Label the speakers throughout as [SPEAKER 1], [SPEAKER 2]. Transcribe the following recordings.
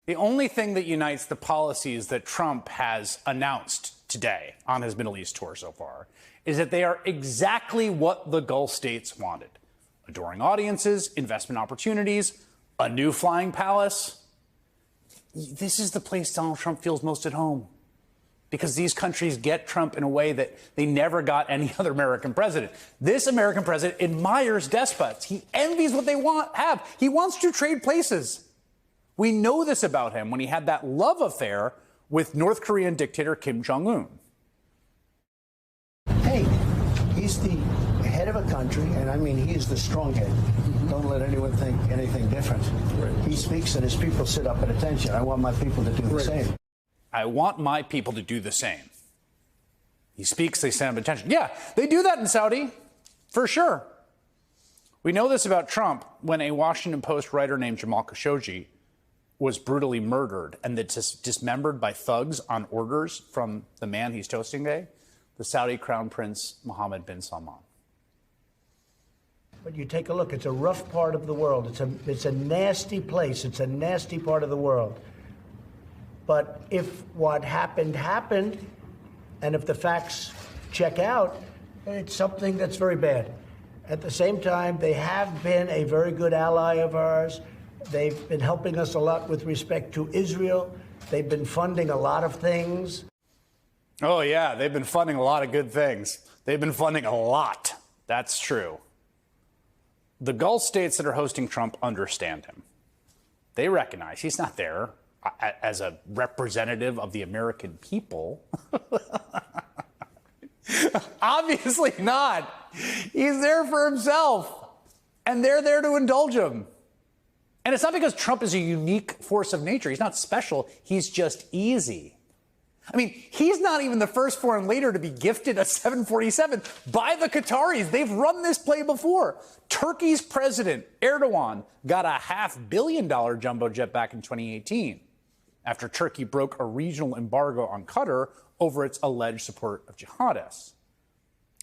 [SPEAKER 1] The only thing that unites the policies that Trump has announced today on his Middle East tour so far is that they are exactly what the Gulf states wanted. Adoring audiences, investment opportunities, a new flying palace. This is the place Donald Trump feels most at home, because these countries get Trump in a way that they never got any other American president. This American president admires despots. He envies what they have. He wants to trade places. We know this about him when he had that love affair with North Korean dictator Kim Jong-un.
[SPEAKER 2] Hey, he's the head of a country, and I mean, he is the strong head. Don't let anyone think anything different. Right. He speaks and his people sit up at attention. I want my people to do the same.
[SPEAKER 1] I want my people to do the same. He speaks, they stand up at attention. Yeah, they do that in Saudi, for sure. We know this about Trump when a Washington Post writer named Jamal Khashoggi was brutally murdered and then dismembered by thugs on orders from the man he's toasting today, the Saudi Crown Prince Mohammed bin Salman.
[SPEAKER 2] But you take a look, it's a rough part of the world. It's a nasty place. It's a nasty part of the world. But if what happened, and if the facts check out, it's something that's very bad. At the same time, they have been a very good ally of ours. They've been helping us a lot with respect to Israel. They've been funding a lot of things.
[SPEAKER 1] Oh, yeah, they've been funding a lot of good things. They've been funding a lot. That's true. The Gulf states that are hosting Trump understand him. They recognize he's not there as a representative of the American people. Obviously not. He's there for himself, and they're there to indulge him. And it's not because Trump is a unique force of nature. He's not special. He's just easy. I mean, he's not even the first foreign leader to be gifted a 747 by the Qataris. They've run this play before. Turkey's president, Erdogan, got a $500 million jumbo jet back in 2018 after Turkey broke a regional embargo on Qatar over its alleged support of jihadists.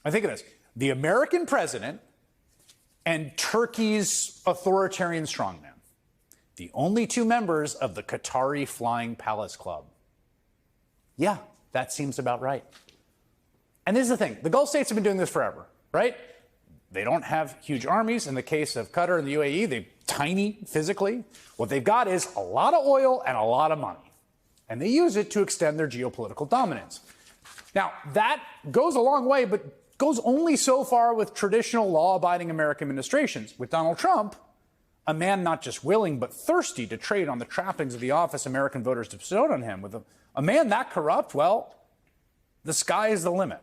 [SPEAKER 1] I think of this. The American president and Turkey's authoritarian strongman, the only two members of the Qatari Flying Palace Club. Yeah, that seems about right. And this is the thing. The Gulf states have been doing this forever, right? They don't have huge armies. In the case of Qatar and the UAE, they're tiny physically. What they've got is a lot of oil and a lot of money. And they use it to extend their geopolitical dominance. Now, that goes a long way, but goes only so far with traditional law-abiding American administrations. With Donald Trump, a man not just willing but thirsty to trade on the trappings of the office American voters bestowed on him, with a man that corrupt, well, the sky is the limit.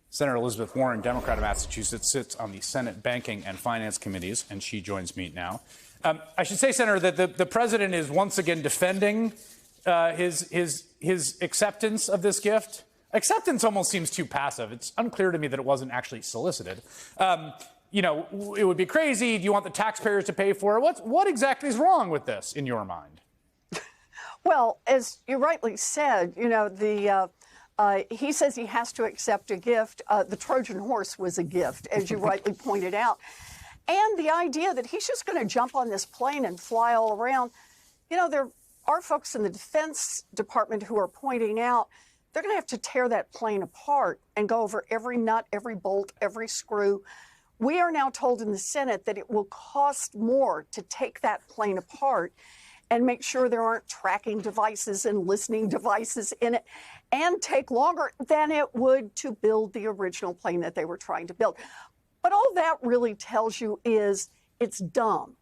[SPEAKER 1] Senator Elizabeth Warren, Democrat of Massachusetts, sits on the Senate Banking and Finance Committees, and she joins me now. I should say, Senator, that the president is once again defending his acceptance of this gift. Acceptance almost seems too passive. It's unclear to me that it wasn't actually solicited. You know, it would be crazy. Do you want the taxpayers to pay for it? What exactly is wrong with this in your mind?
[SPEAKER 3] Well, as you rightly said, you know, he says he has to accept a gift. The Trojan horse was a gift, as you rightly pointed out. And the idea that he's just going to jump on this plane and fly all around. You know, there are folks in the Defense Department who are pointing out they're going to have to tear that plane apart and go over every nut, every bolt, every screw. We are now told in the Senate that it will cost more to take that plane apart and make sure there aren't tracking devices and listening devices in it, and take longer than it would to build the original plane that they were trying to build. But all that really tells you is it's dumb.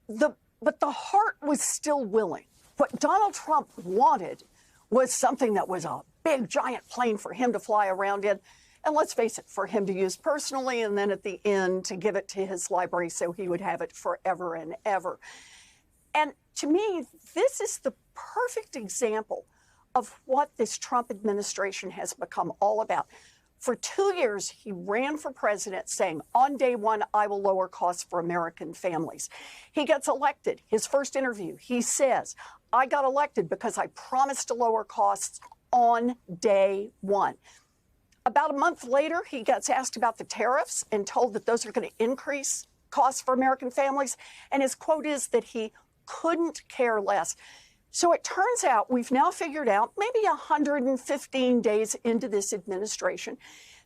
[SPEAKER 3] But the heart was still willing. What Donald Trump wanted was something that was a big, giant plane for him to fly around in. And let's face it, for him to use personally, and then at the end to give it to his library so he would have it forever and ever. And to me, this is the perfect example of what this Trump administration has become all about. For 2 years, he ran for president saying, on day one, I will lower costs for American families. He gets elected. His first interview, he says, I got elected because I promised to lower costs on day one. About a month later, he gets asked about the tariffs and told that those are going to increase costs for American families. And his quote is that he couldn't care less. So it turns out we've now figured out, maybe 115 days into this administration,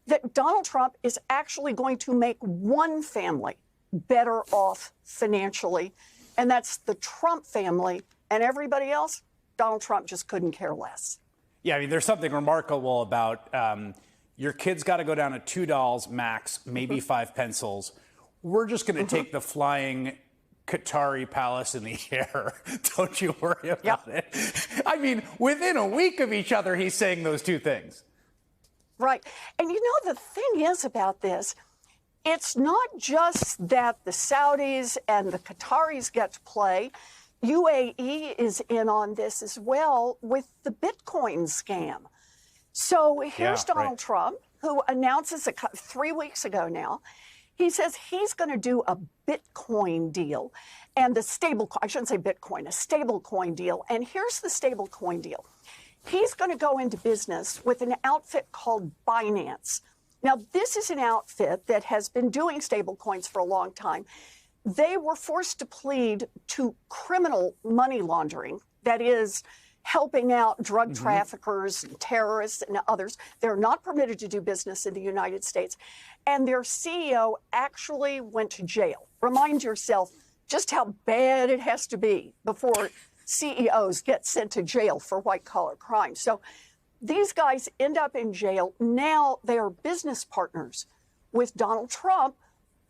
[SPEAKER 3] that Donald Trump is actually going to make one family better off financially, and that's the Trump family. And everybody else, Donald Trump just couldn't care less.
[SPEAKER 1] Yeah, I mean, there's something remarkable about your kid's got to go down to $2 max, maybe 5 pencils. We're just going to take the flying Qatari palace in the air. Don't you worry about it. I mean, within a week of each other, he's saying those two things.
[SPEAKER 3] Right. And you know, the thing is about this, it's not just that the Saudis and the Qataris get to play. UAE is in on this as well with the Bitcoin scam. So here's Donald Trump, who announces 3 weeks ago now, he says he's going to do a Bitcoin deal and the I shouldn't say Bitcoin, a stable coin deal. And here's the stable coin deal. He's going to go into business with an outfit called Binance. Now, this is an outfit that has been doing stable coins for a long time. They were forced to plead to criminal money laundering, that is, helping out drug traffickers, and terrorists, and others. They're not permitted to do business in the United States. And their CEO actually went to jail. Remind yourself just how bad it has to be before CEOs get sent to jail for white-collar crime. So these guys end up in jail. Now they are business partners with Donald Trump,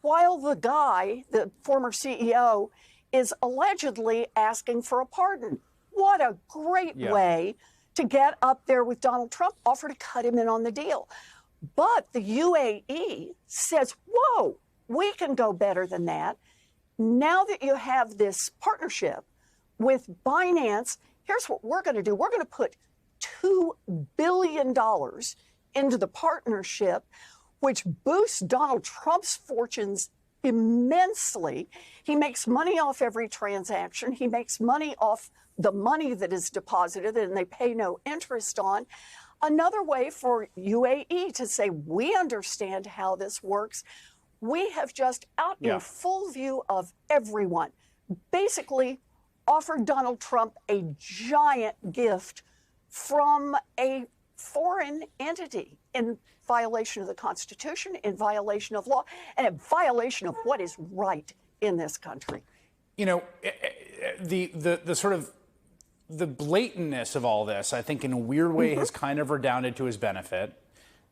[SPEAKER 3] while the guy, the former CEO, is allegedly asking for a pardon. What a great way to get up there with Donald Trump, offer to cut him in on the deal. But the UAE says, whoa, we can go better than that. Now that you have this partnership with Binance, here's what we're going to do. We're going to put $2 billion into the partnership, which boosts Donald Trump's fortunes immensely. He makes money off every transaction. He makes money off the money that is deposited and they pay no interest on. Another way for UAE to say, we understand how this works. We have just out in full view of everyone, basically offered Donald Trump a giant gift from a foreign entity in violation of the Constitution, in violation of law, and in violation of what is right in this country.
[SPEAKER 1] You know, the sort of the blatantness of all this, I think in a weird way has kind of redounded to his benefit.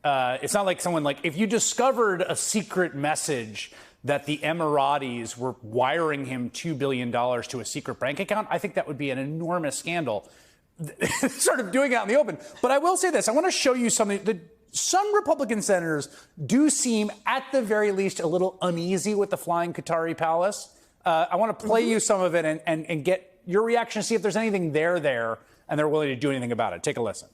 [SPEAKER 1] It's not like someone like, if you discovered a secret message that the Emiratis were wiring him $2 billion to a secret bank account, I think that would be an enormous scandal. Sort of doing it out in the open. But I will say this, I want to show you something that some Republican senators do seem, at the very least, a little uneasy with the flying Qatari palace. I want to play you some of it and get your reaction, see if there's anything there, and they're willing to do anything about it. Take a listen.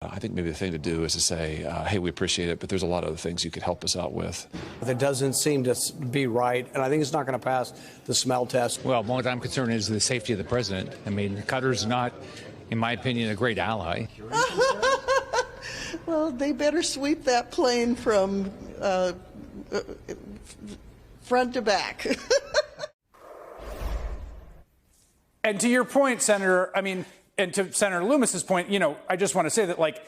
[SPEAKER 4] I think maybe the thing to do is to say, hey, we appreciate it, but there's a lot of other things you could help us out with.
[SPEAKER 5] That doesn't seem to be right, and I think it's not going to pass the smell test.
[SPEAKER 6] Well, what I'm concerned is the safety of the president. I mean, Qatar's not, in my opinion, a great ally.
[SPEAKER 7] Well, they better sweep that plane from front to back.
[SPEAKER 1] And to your point, Senator, I mean, and to Senator Loomis's point, you know, I just want to say that, like,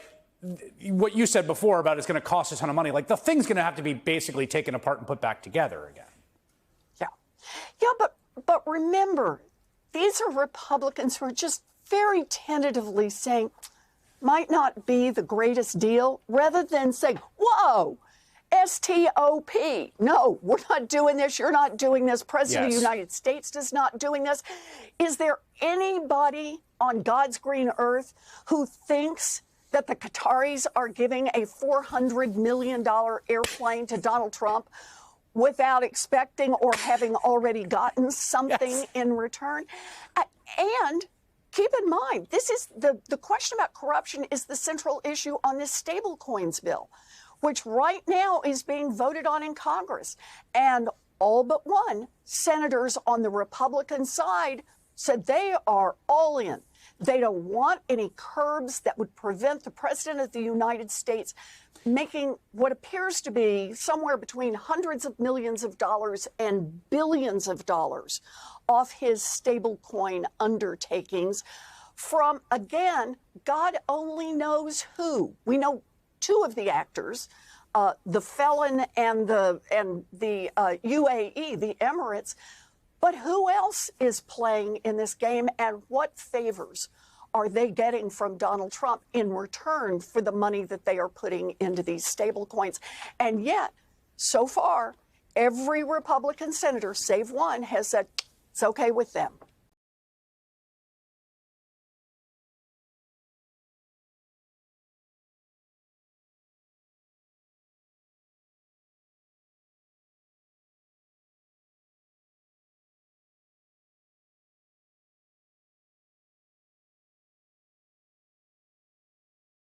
[SPEAKER 1] what you said before about it's going to cost a ton of money, like, the thing's going to have to be basically taken apart and put back together again.
[SPEAKER 3] Yeah, but remember, these are Republicans who are just very tentatively saying, might not be the greatest deal, rather than saying, whoa, STOP. No, we're not doing this. You're not doing this. President of the United States is not doing this. Is there anybody on God's green earth who thinks that the Qataris are giving a $400 million airplane to Donald Trump without expecting or having already gotten something in return? And keep in mind, this is the question about corruption is the central issue on this stablecoins bill, which right now is being voted on in Congress. And all but one senators on the Republican side said they are all in. They don't want any curbs that would prevent the President of the United States making what appears to be somewhere between hundreds of millions of dollars and billions of dollars off his stablecoin undertakings from, again, God only knows who. We know two of the actors, the felon and the UAE, the Emirates. But who else is playing in this game, and what favors are they getting from Donald Trump in return for the money that they are putting into these stable coins? And yet, so far, every Republican senator, save one, has said it's okay with them.